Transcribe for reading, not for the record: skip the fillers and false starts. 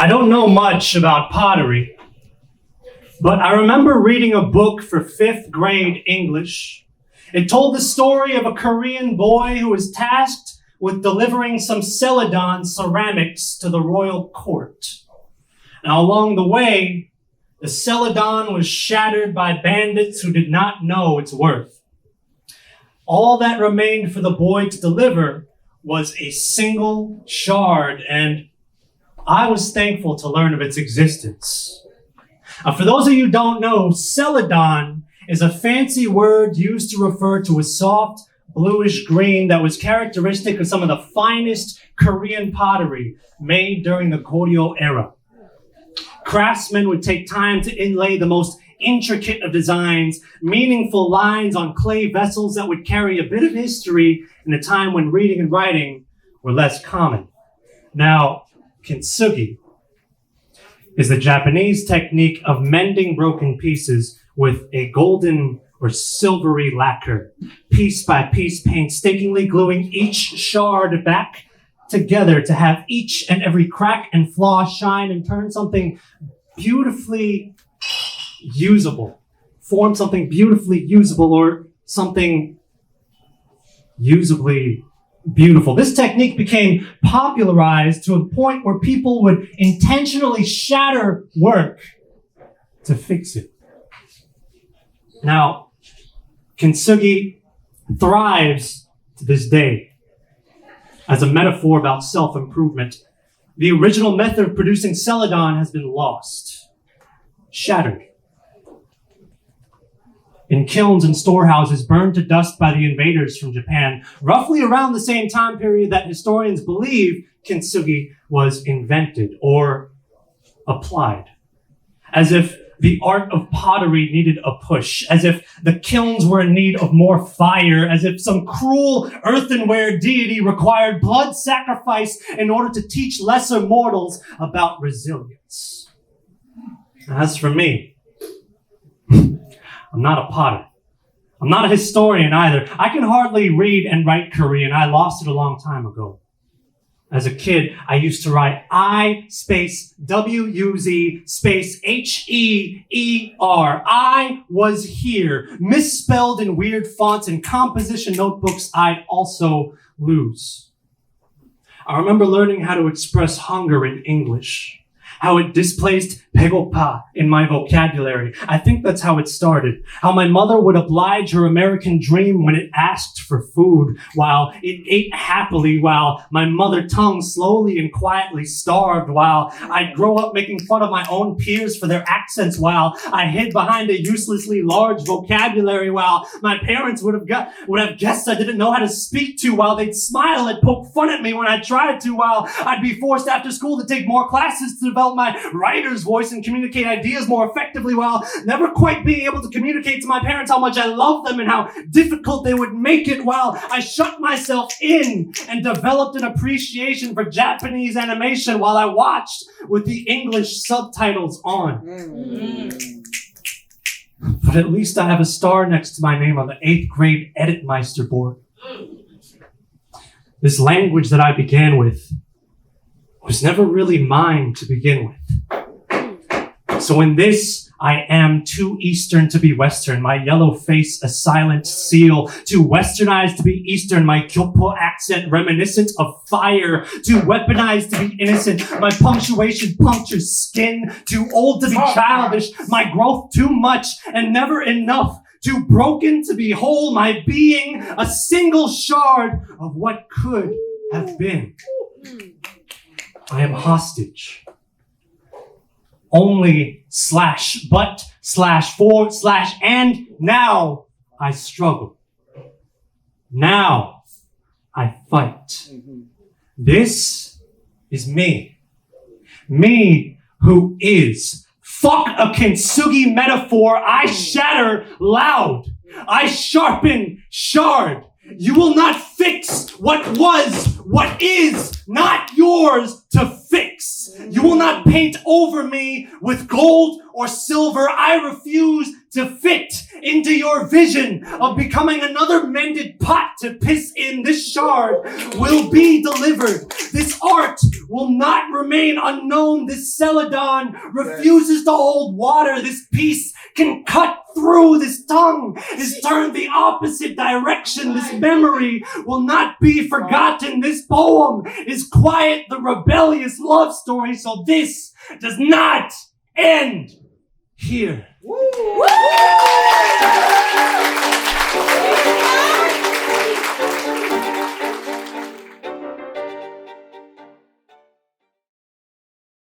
I don't know much about pottery, but I remember reading a book for 5th grade English. It told the story of a Korean boy who was tasked with delivering some Celadon ceramics to the royal court. Now, along the way, the Celadon was shattered by bandits who did not know its worth. All that remained for the boy to deliver was a single shard, and I was thankful to learn of its existence. For those of you who don't know, Celadon is a fancy word used to refer to a soft, bluish green that was characteristic of some of the finest Korean pottery made during the Goryeo era. Craftsmen would take time to inlay the most intricate of designs, meaningful lines on clay vessels that would carry a bit of history in a time when reading and writing were less common. Now, kintsugi is the Japanese technique of mending broken pieces with a golden or silvery lacquer, piece by piece, painstakingly gluing each shard back together to have each and every crack and flaw shine and turn something beautifully usable, form something beautifully usable or something usably beautiful. This technique became popularized to a point where people would intentionally shatter work to fix it. Now, kintsugi thrives to this day as a metaphor about self-improvement. The original method of producing Celadon has been lost, shattered. In kilns and storehouses burned to dust by the invaders from Japan, roughly around the same time period that historians believe kintsugi was invented or applied. As if the art of pottery needed a push, as if the kilns were in need of more fire, as if some cruel earthenware deity required blood sacrifice in order to teach lesser mortals about resilience. As for me, I'm not a potter. I'm not a historian either. I can hardly read and write Korean. I lost it a long time ago. As a kid, I used to write I space W-U-Z space H-E-E-R. I was here, misspelled in weird fonts in composition notebooks I'd also lose. I remember learning how to express hunger in English, how it displaced 배고파 in my vocabulary. I think that's how it started. How my mother would oblige her American dream when it asked for food, while it ate happily, while my mother tongue slowly and quietly starved, while I'd grow up making fun of my own peers for their accents, while I hid behind a uselessly large vocabulary, while my parents would have guessed I didn't know how to speak to, while they'd smile and poke fun at me when I tried to, while I'd be forced after school to take more classes to develop my writer's voice and communicate ideas more effectively, while never quite being able to communicate to my parents how much I love them and how difficult they would make it, while I shut myself in and developed an appreciation for Japanese animation while I watched with the English subtitles on. But at least I have a star next to my name on the 8th grade Editmeister board. This language that I began with was never really mine to begin with. So in this, I am too Eastern to be Western, my yellow face a silent seal, too Westernized to be Eastern, my Kyopo accent reminiscent of fire, too weaponized to be innocent, my punctuation punctures skin, too old to be childish, my growth too much and never enough, too broken to be whole, my being a single shard of what could have been. I am hostage. Only / but / and now I struggle. Now I fight. This is me. Me who is. Fuck a kintsugi metaphor. I shatter loud. I sharpen shard. You will not fix what was, what is not yours to fix. You will not paint over me with gold or silver. I refuse to fit into your vision of becoming another mended pot to piss in, this shard will be delivered. This art will not remain unknown. This celadon refuses to hold water. This piece can cut through. This tongue is turned the opposite direction. This memory will not be forgotten. This poem is quiet, the rebellious love story. So this does not end here. Woo!